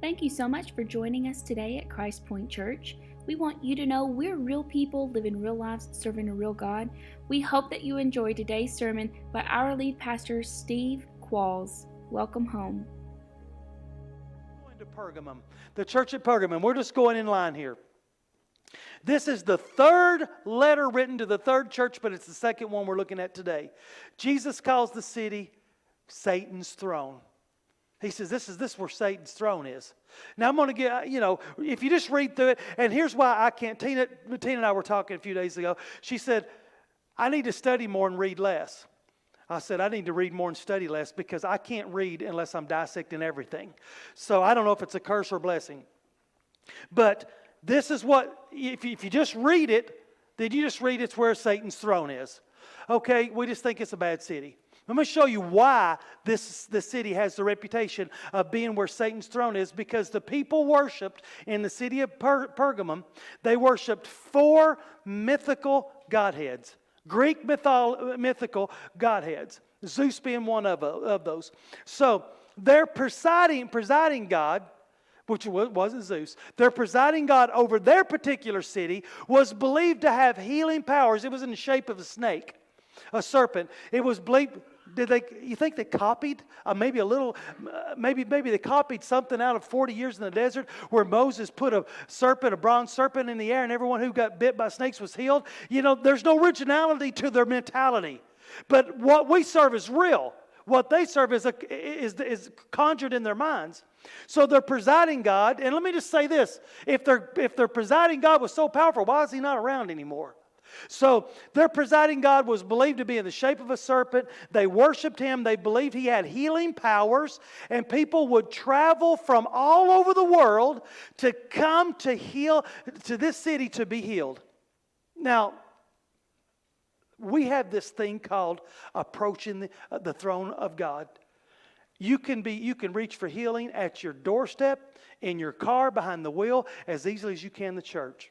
Thank you so much for joining us today at Christpoint Church. We want you to know we're real people living real lives, serving a real God. We hope that you enjoy today's sermon by our lead pastor, Steve Qualls. Welcome home. Going to Pergamum, the church at Pergamum. We're just going in line here. This is the third letter written to the third church, but it's the second one we're looking at today. Jesus calls the city Satan's throne. He says, this is where Satan's throne is. Now I'm going to get, if you just read through it, and here's why I can't. Tina and I were talking a few days ago. She said, I need to study more and read less. I said, I need to read more and study less because I can't read unless I'm dissecting everything. So I don't know if it's a curse or a blessing. But this is what, if you just read it, then you just read it's where Satan's throne is. Okay, we just think it's a bad city. Let me show you why this city has the reputation of being where Satan's throne is. Because the people worshipped in the city of Pergamum, they worshipped 4 mythical godheads. Greek mythical godheads. Zeus being one of those. So their presiding God, which wasn't Zeus, their presiding God over their particular city was believed to have healing powers. It was in the shape of a snake, a serpent. It was believed. You think they copied? Maybe they copied something out of 40 years in the desert where Moses put a bronze serpent in the air, and everyone who got bit by snakes was healed. There's no originality to their mentality. But what we serve is real. What they serve is conjured in their minds. So their presiding God, and let me just say this: if their presiding God was so powerful, why is he not around anymore? So their presiding God was believed to be in the shape of a serpent. They worshipped him. They believed he had healing powers. And people would travel from all over the world to come to this city to be healed. Now, we have this thing called approaching the throne of God. You can reach for healing at your doorstep, in your car, behind the wheel, as easily as you can the church.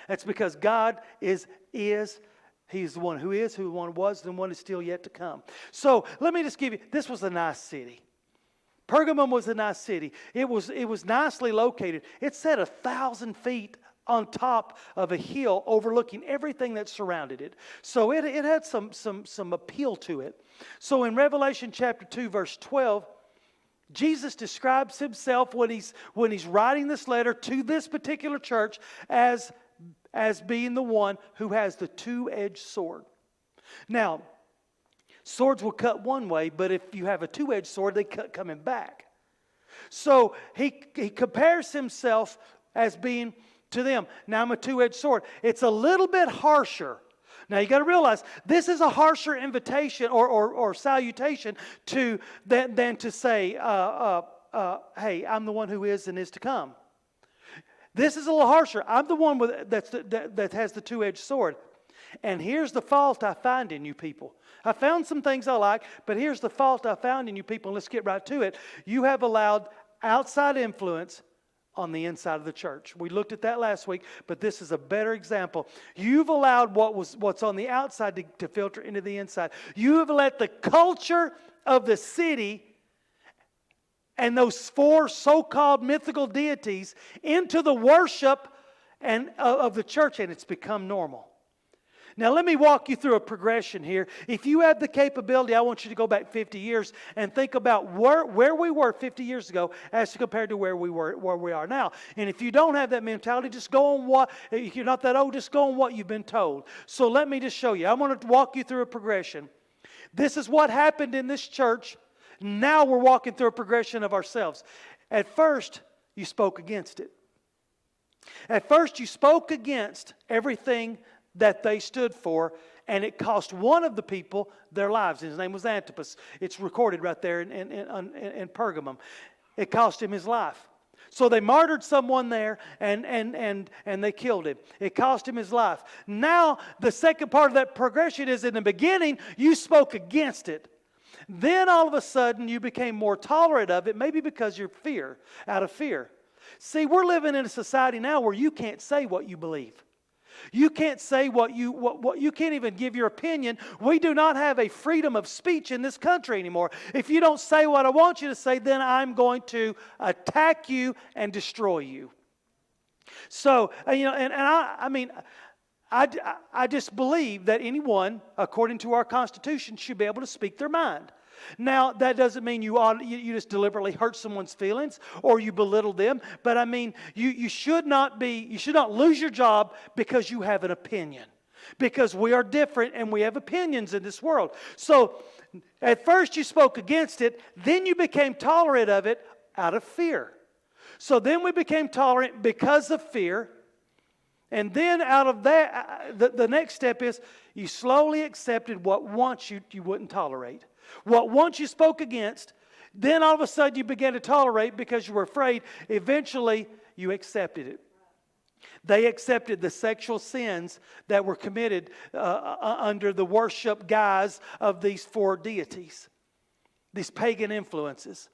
That's because God is. He's the one who is, who the one was, and the one is still yet to come. So let me just give you, this was a nice city. Pergamum was a nice city. It was nicely located. It set 1,000 feet on top of a hill overlooking everything that surrounded it. So it had some appeal to it. So in Revelation chapter 2, verse 12, Jesus describes himself when he's writing this letter to this particular church as being the one who has the two-edged sword. Now, swords will cut one way, but if you have a two-edged sword, they cut coming back. So he compares himself as being to them. Now I'm a two-edged sword. It's a little bit harsher. Now you got to realize this is a harsher invitation or salutation than to say, "Hey, I'm the one who is and is to come." This is a little harsher. I'm the one that has the two-edged sword. And here's the fault I find in you people. I found some things I like, but here's the fault I found in you people. And let's get right to it. You have allowed outside influence on the inside of the church. We looked at that last week, but this is a better example. You've allowed what's on the outside to filter into the inside. You have let the culture of the city and those 4 so-called mythical deities into the worship of the church, and it's become normal. Now let me walk you through a progression here. If you have the capability, I want you to go back 50 years and think about where we were 50 years ago as compared to where we are now. And if you don't have that mentality, just go on if you're not that old, just go on what you've been told. So let me just show you. I want to walk you through a progression. This is what happened in this church. Now we're walking through a progression of ourselves. At first, you spoke against it. At first, you spoke against everything that they stood for, and it cost one of the people their lives. His name was Antipas. It's recorded right there in Pergamum. It cost him his life. So they martyred someone there, and they killed him. It cost him his life. Now, the second part of that progression is in the beginning, you spoke against it. Then all of a sudden you became more tolerant of it, maybe because out of fear. See, we're living in a society now where you can't say what you believe. You can't say what you can't even give your opinion. We do not have a freedom of speech in this country anymore. If you don't say what I want you to say, then I'm going to attack you and destroy you. So, I mean, I just believe that anyone, according to our Constitution, should be able to speak their mind. Now, that doesn't mean you just deliberately hurt someone's feelings or you belittle them. But I mean, you should not lose your job because you have an opinion. Because we are different and we have opinions in this world. So, at first you spoke against it, then you became tolerant of it out of fear. So then we became tolerant because of fear. And then out of that, the next step is you slowly accepted what once you wouldn't tolerate. What once you spoke against, then all of a sudden you began to tolerate because you were afraid. Eventually, you accepted it. They accepted the sexual sins that were committed under the worship guise of these four deities, these pagan influences.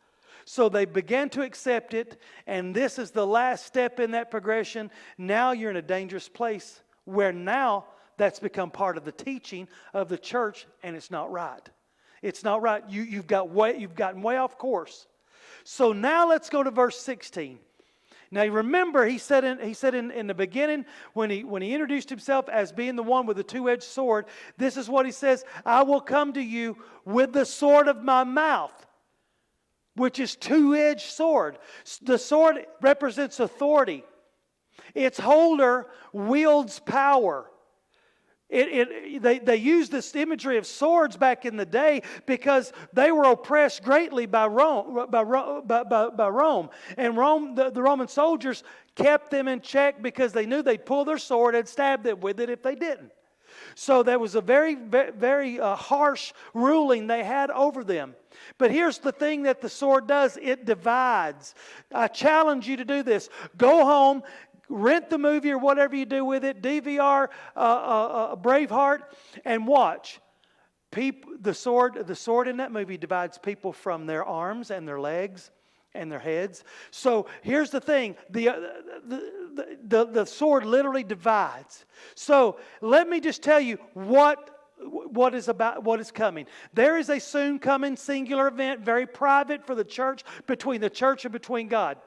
So they began to accept it, and this is the last step in that progression. Now you're in a dangerous place where now that's become part of the teaching of the church, and it's not right. It's not right. You've gotten way off course. So now let's go to verse 16. Now you remember he said in the beginning when he introduced himself as being the one with the two-edged sword, this is what he says, I will come to you with the sword of my mouth, which is two-edged sword. The sword represents authority. Its holder wields power. They used this imagery of swords back in the day because they were oppressed greatly by Rome. And the Roman soldiers kept them in check because they knew they'd pull their sword and stab them with it if they didn't. So that was a very, very harsh ruling they had over them. But here's the thing that the sword does. It divides. I challenge you to do this. Go home. Rent the movie or whatever you do with it, DVR, Braveheart, and watch. The sword in that movie divides people from their arms and their legs and their heads. So here's the thing: the sword literally divides. So let me just tell you what is coming. There is a soon coming singular event, very private for the church, between the church and between God.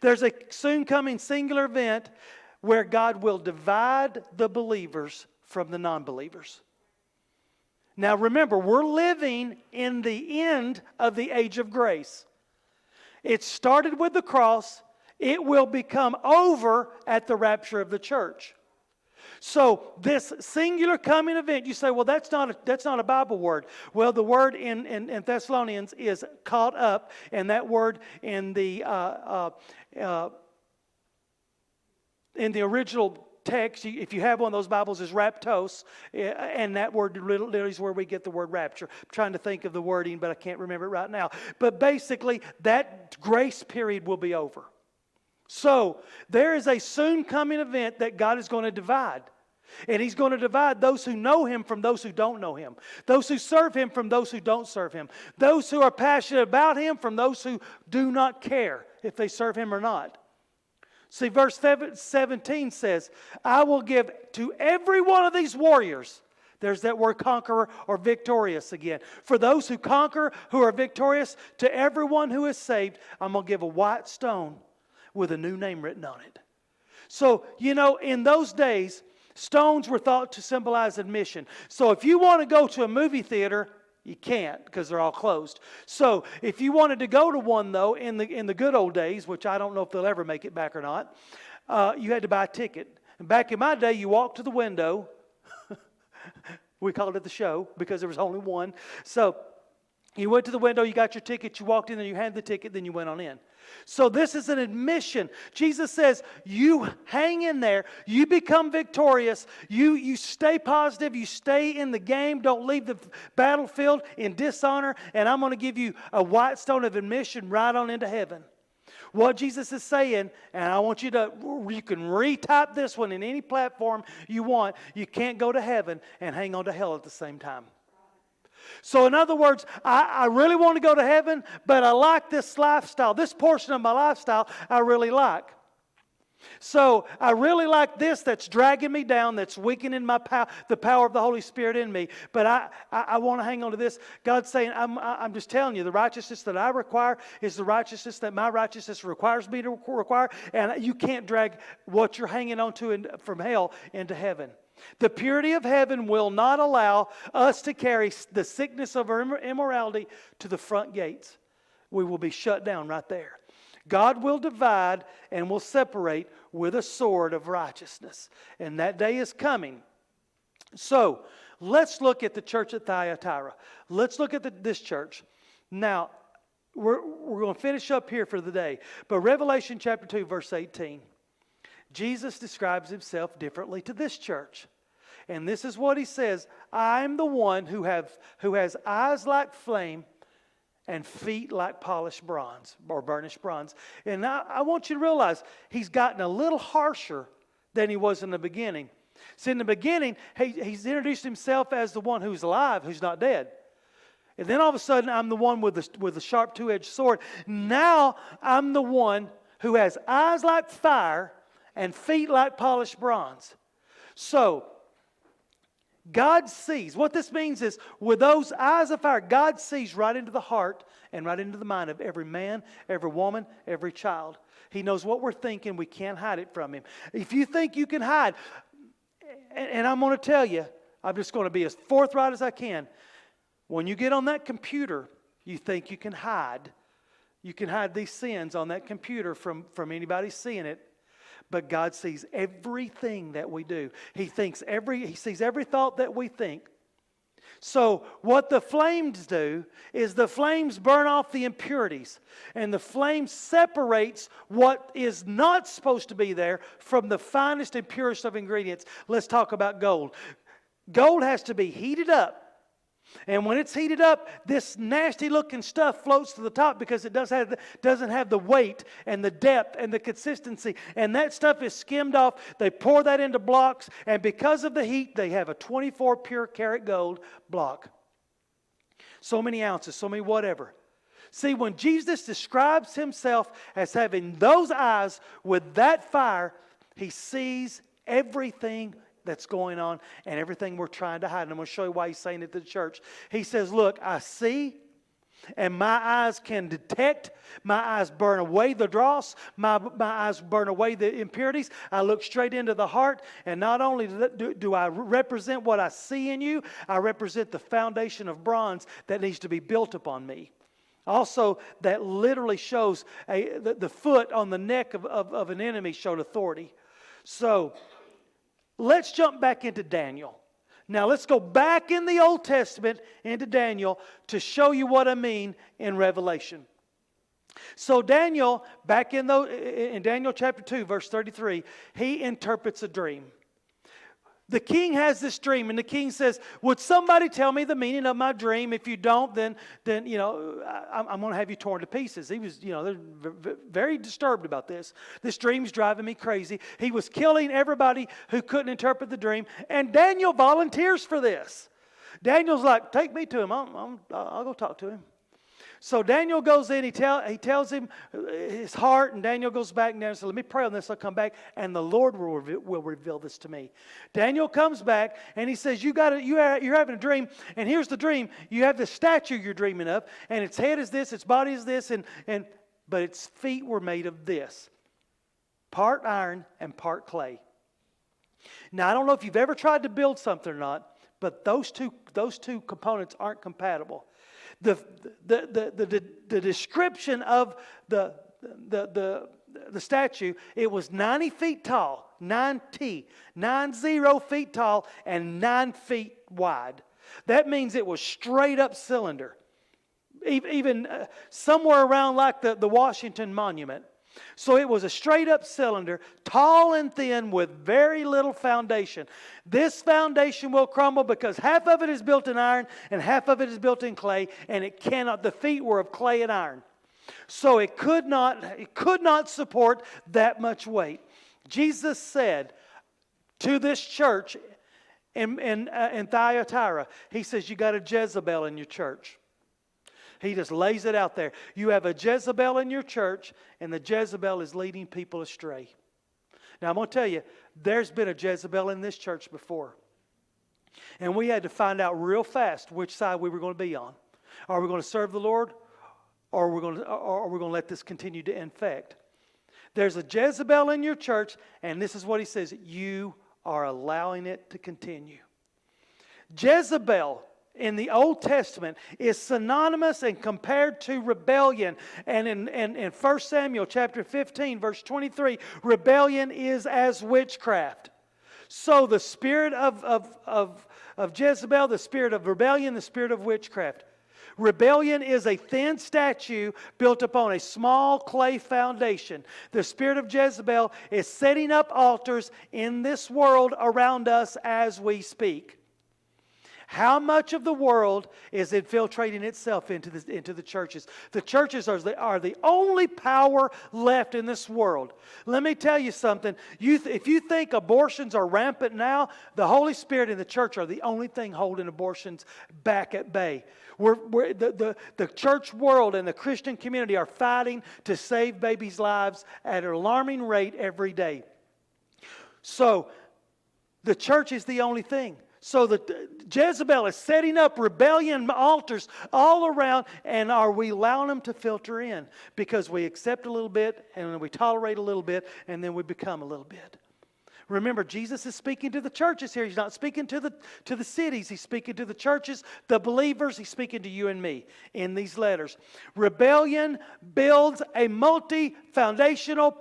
There's a soon coming singular event where God will divide the believers from the non-believers. Now remember, we're living in the end of the age of grace. It started with the cross. It will become over at the rapture of the church. So this singular coming event, you say, well, that's not a Bible word. Well, the word in Thessalonians is caught up, and that word in the original text, if you have one of those Bibles, is raptos, and that word literally is where we get the word rapture. I'm trying to think of the wording, but I can't remember it right now. But basically, that grace period will be over. So there is a soon coming event that God is going to divide. And He's going to divide those who know Him from those who don't know Him. Those who serve Him from those who don't serve Him. Those who are passionate about Him from those who do not care if they serve Him or not. See, verse 17 says, I will give to every one of these warriors. There's that word conqueror or victorious again. For those who conquer, who are victorious, to everyone who is saved, I'm going to give a white stone with a new name written on it. So, in those days, stones were thought to symbolize admission. So if you want to go to a movie theater, you can't because they're all closed. So if you wanted to go to one, though, in the good old days, which I don't know if they'll ever make it back or not, you had to buy a ticket. And back in my day, you walked to the window. We called it the show because there was only one. So you went to the window, you got your ticket, you walked in there, you handed the ticket, then you went on in. So this is an admission. Jesus says, you hang in there, you become victorious, you stay positive, you stay in the game, don't leave the battlefield in dishonor, and I'm going to give you a white stone of admission right on into heaven. What Jesus is saying, and I want you can retype this one in any platform you want, you can't go to heaven and hang on to hell at the same time. So in other words, I really want to go to heaven, but I like this lifestyle. This portion of my lifestyle I really like. So I really like this that's dragging me down, that's weakening the power of the Holy Spirit in me. But I want to hang on to this. God's saying, I'm just telling you, the righteousness that I require is the righteousness that my righteousness requires me to require. And you can't drag what you're hanging on to from hell into heaven. The purity of heaven will not allow us to carry the sickness of our immorality to the front gates. We will be shut down right there. God will divide and will separate with a sword of righteousness. And that day is coming. So, let's look at the church at Thyatira. Let's look at this church. Now, we're going to finish up here for the day. But Revelation chapter 2, verse 18. Jesus describes himself differently to this church. And this is what he says. I'm the one who has eyes like flame and feet like polished bronze or burnished bronze. And I want you to realize he's gotten a little harsher than he was in the beginning. See, in the beginning, he's introduced himself as the one who's alive, who's not dead. And then all of a sudden, I'm the one with the sharp two-edged sword. Now, I'm the one who has eyes like fire and feet like polished bronze. So, God sees. What this means is, with those eyes of fire, God sees right into the heart and right into the mind of every man, every woman, every child. He knows what we're thinking. We can't hide it from Him. If you think you can hide, and I'm going to tell you, I'm just going to be as forthright as I can. When you get on that computer, you think you can hide. You can hide these sins on that computer from anybody seeing it. But God sees everything that we do. He sees every thought that we think. So what the flames do is the flames burn off the impurities. And the flame separates what is not supposed to be there from the finest and purest of ingredients. Let's talk about gold. Gold has to be heated up. And when it's heated up, this nasty looking stuff floats to the top because it doesn't have the weight and the depth and the consistency. And that stuff is skimmed off. They pour that into blocks. And because of the heat, they have a 24 pure karat gold block. So many ounces, so many whatever. See, when Jesus describes himself as having those eyes with that fire, he sees everything that's going on and everything we're trying to hide. And I'm going to show you why he's saying it to the church. He says, look, I see, and my eyes can detect. My eyes burn away the dross. My eyes burn away the impurities. I look straight into the heart. And not only do I represent what I see in you, I represent the foundation of bronze that needs to be built upon me. Also, that literally shows the foot on the neck of an enemy showed authority. So, let's jump back into Daniel. Now let's go back in the Old Testament into Daniel to show you what I mean in Revelation. So Daniel, back in Daniel chapter 2, verse 33, he interprets a dream. The king has this dream, and the king says, would somebody tell me the meaning of my dream? If you don't, then I'm going to have you torn to pieces. He was, they're very disturbed about this. This dream's driving me crazy. He was killing everybody who couldn't interpret the dream, and Daniel volunteers for this. Daniel's like, take me to him. I'll go talk to him. So Daniel goes in, he tells him his heart, and Daniel goes back, and Daniel says, let me pray on this, I'll come back, and the Lord will reveal this to me. Daniel comes back, and he says, you're having a dream, and here's the dream. You have the statue you're dreaming of, and its head is this, its body is this, but its feet were made of this. Part iron and part clay. Now, I don't know if you've ever tried to build something or not, but those two components aren't compatible. The description of the statue, it was 90 feet tall, 90 feet tall, and 9 feet wide. That means it was straight up cylinder, even somewhere around like the Washington Monument. So it was a straight up cylinder, tall and thin with very little foundation. This foundation will crumble because half of it is built in iron and half of it is built in clay, and the feet were of clay and iron. So it could not support that much weight. Jesus said to this church in Thyatira, he says, you got a Jezebel in your church. He just lays it out there. You have a Jezebel in your church, and the Jezebel is leading people astray. Now, I'm going to tell you, there's been a Jezebel in this church before. And we had to find out real fast which side we were going to be on. Are we going to serve the Lord, or are we going to let this continue to infect? There's a Jezebel in your church, and this is what he says: you are allowing it to continue. Jezebel in the Old Testament is synonymous and compared to rebellion. And in 1 Samuel chapter 15, verse 23, rebellion is as witchcraft. So the spirit of Jezebel, the spirit of rebellion, the spirit of witchcraft. Rebellion is a thin statue built upon a small clay foundation. The spirit of Jezebel is setting up altars in this world around us as we speak. How much of the world is infiltrating itself into the churches? The churches are the only power left in this world. Let me tell you something. If you think abortions are rampant now, the Holy Spirit and the church are the only thing holding abortions back at bay. The church world and the Christian community are fighting to save babies' lives at an alarming rate every day. So, the church is the only thing. So Jezebel is setting up rebellion altars all around, and are we allowing them to filter in? Because we accept a little bit, and then we tolerate a little bit, and then we become a little bit. Remember, Jesus is speaking to the churches here. He's not speaking to the cities. He's speaking to the churches, the believers. He's speaking to you and me in these letters. Rebellion builds a multi-foundational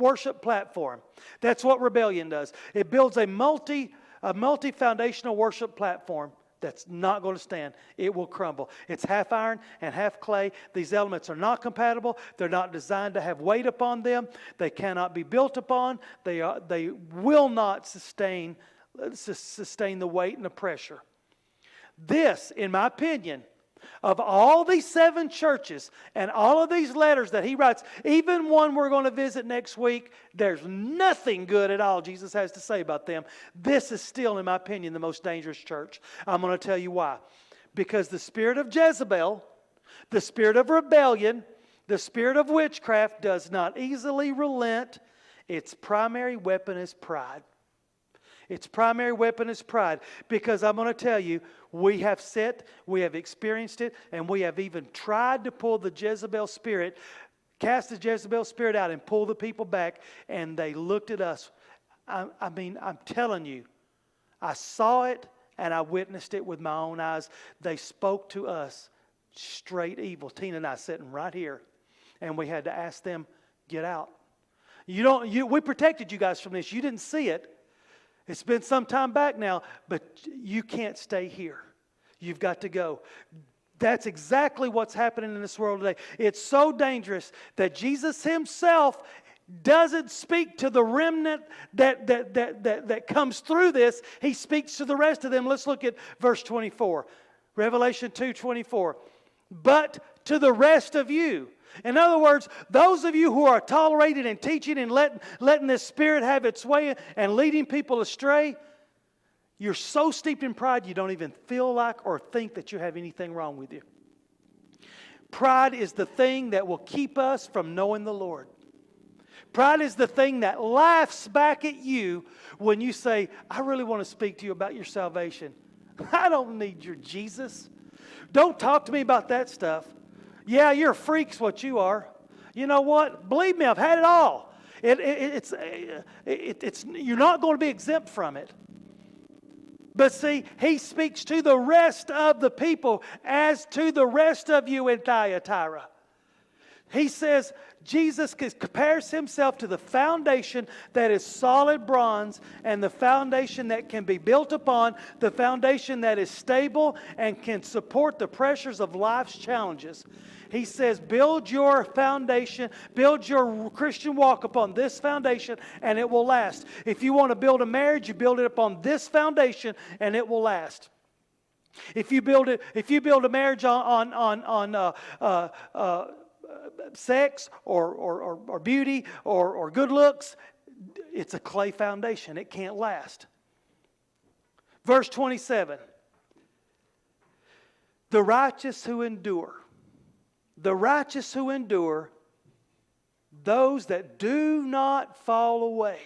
worship platform. That's what rebellion does. It builds a multi-foundational worship platform that's not going to stand. It will crumble. It's half iron and half clay. These elements are not compatible. They're not designed to have weight upon them. They cannot be built upon. They will not sustain the weight and the pressure. This, in my opinion, of all these 7 churches and all of these letters that he writes, even one we're going to visit next week, there's nothing good at all Jesus has to say about them. This is still, in my opinion, the most dangerous church. I'm going to tell you why. Because the spirit of Jezebel, the spirit of rebellion, the spirit of witchcraft does not easily relent. Its primary weapon is pride. Its primary weapon is pride. Because I'm going to tell you, we have experienced it, and we have even tried to pull the Jezebel spirit, cast the Jezebel spirit out and pull the people back, and they looked at us. I'm telling you, I saw it and I witnessed it with my own eyes. They spoke to us straight evil. Tina and I sitting right here, and we had to ask them, get out. We protected you guys from this. You didn't see it. It's been some time back now, but you can't stay here. You've got to go. That's exactly what's happening in this world today. It's so dangerous that Jesus himself doesn't speak to the remnant that comes through this. He speaks to the rest of them. Let's look at verse 24. Revelation 2:24. But to the rest of you. In other words, those of you who are tolerating and teaching and letting this spirit have its way and leading people astray, you're so steeped in pride you don't even feel like or think that you have anything wrong with you. Pride is the thing that will keep us from knowing the Lord. Pride is the thing that laughs back at you when you say, I really want to speak to you about your salvation. I don't need your Jesus. Don't talk to me about that stuff. Yeah, you're freaks what you are. You know what? Believe me, I've had it all. It's you're not going to be exempt from it. But see, he speaks to the rest of the people as to the rest of you in Thyatira. He says Jesus compares himself to the foundation that is solid bronze and the foundation that can be built upon, the foundation that is stable and can support the pressures of life's challenges. He says, build your foundation, build your Christian walk upon this foundation, and it will last. If you want to build a marriage, you build it upon this foundation, and it will last. If you build a marriage on sex or beauty or good looks, it's a clay foundation. It can't last. Verse 27. The righteous who endure, those that do not fall away.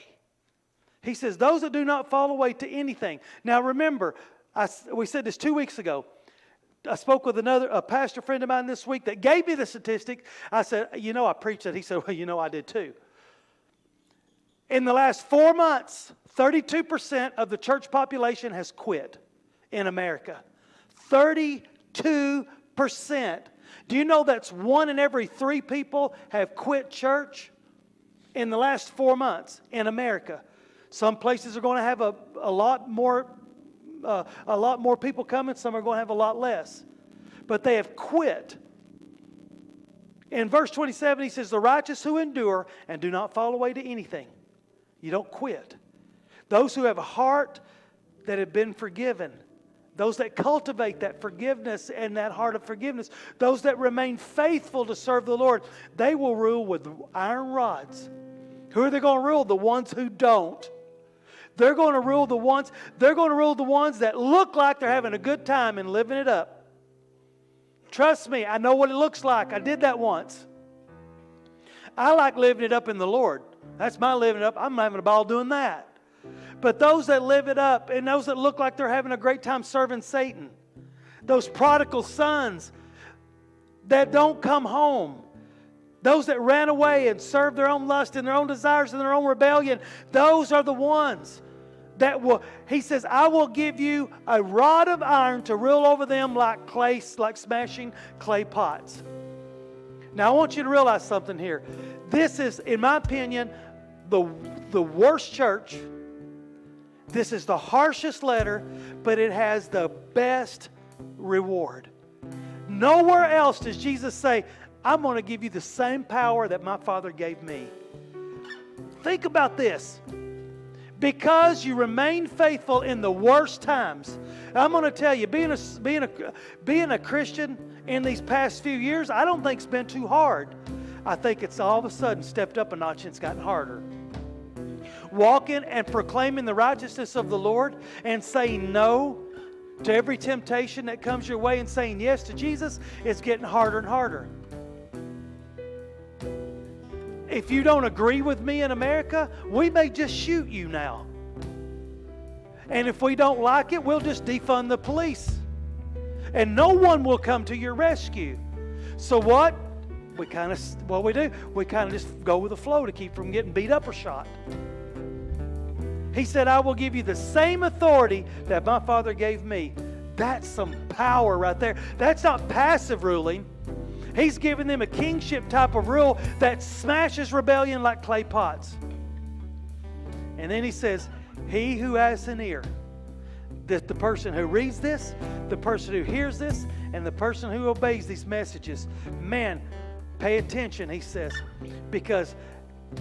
He says, those that do not fall away to anything. Now remember, we said this 2 weeks ago. I spoke with a pastor friend of mine this week that gave me the statistic. I said, I preached it. He said, well, I did too. In the last 4 months, 32% of the church population has quit in America. 32%. Do you know that's 1 in every 3 people have quit church in the last 4 months in America? Some places are going to have a lot more people coming. Some are going to have a lot less. But they have quit. In verse 27, he says, the righteous who endure and do not fall away to anything. You don't quit. Those who have a heart that have been forgiven. Those that cultivate that forgiveness and that heart of forgiveness. Those that remain faithful to serve the Lord. They will rule with iron rods. Who are they going to rule? The ones who don't. They're going to rule the ones that look like they're having a good time and living it up. Trust me, I know what it looks like. I did that once. I like living it up in the Lord. That's my living it up. I'm having a ball doing that. But those that live it up and those that look like they're having a great time serving Satan, those prodigal sons that don't come home, those that ran away and served their own lust and their own desires and their own rebellion, those are the ones that will, he says, I will give you a rod of iron to rule over them like clay, like smashing clay pots. Now I want you to realize something here. This is, in my opinion, the worst church. This is the harshest letter, but it has the best reward. Nowhere else does Jesus say, I'm going to give you the same power that my Father gave me. Think about this. Because you remain faithful in the worst times. I'm going to tell you, being a Christian in these past few years, I don't think it's been too hard. I think it's all of a sudden stepped up a notch and it's gotten harder. Walking and proclaiming the righteousness of the Lord and saying no to every temptation that comes your way and saying yes to Jesus, it's getting harder and harder. If you don't agree with me in America, we may just shoot you now. And if we don't like it, we'll just defund the police. And no one will come to your rescue. So what? We kind of just go with the flow to keep from getting beat up or shot. He said, I will give you the same authority that my Father gave me. That's some power right there. That's not passive ruling. He's giving them a kingship type of rule that smashes rebellion like clay pots. And then he says, he who has an ear, that the person who reads this, the person who hears this, and the person who obeys these messages, man, pay attention, he says, because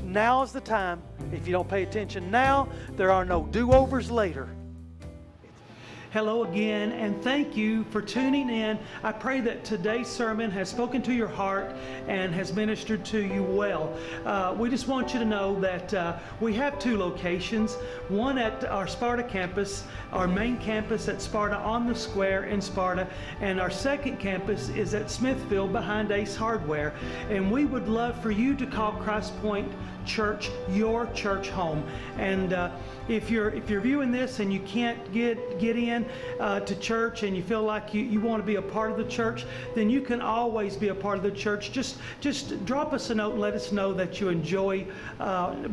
now is the time. If you don't pay attention now, there are no do-overs later. Hello again, and thank you for tuning in. I pray that today's sermon has spoken to your heart and has ministered to you well. We just want you to know that we have 2 locations. One at our Sparta campus, our main campus at Sparta on the square in Sparta, and our second campus is at Smithfield behind Ace Hardware. And we would love for you to call Christpoint Church your church home. And if you're viewing this and you can't get in to church and you feel like you want to be a part of the church, then you can always be a part of the church. Just drop us a note and let us know that you enjoy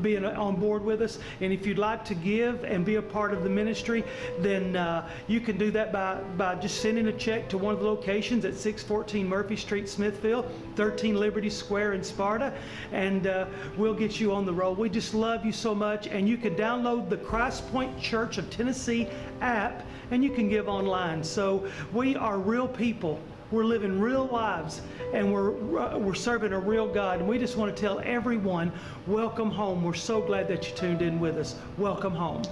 being on board with us. And if you'd like to give and be a part of the ministry, then you can do that by just sending a check to one of the locations at 614 Murphy Street, Smithfield, 13 Liberty Square in Sparta, and we'll get you on the road. We just love you so much, and you can download the Christpoint Church of Tennessee app, and you can give online. So we are real people. We're living real lives, and we're serving a real God. And we just want to tell everyone, welcome home. We're so glad that you tuned in with us. Welcome home.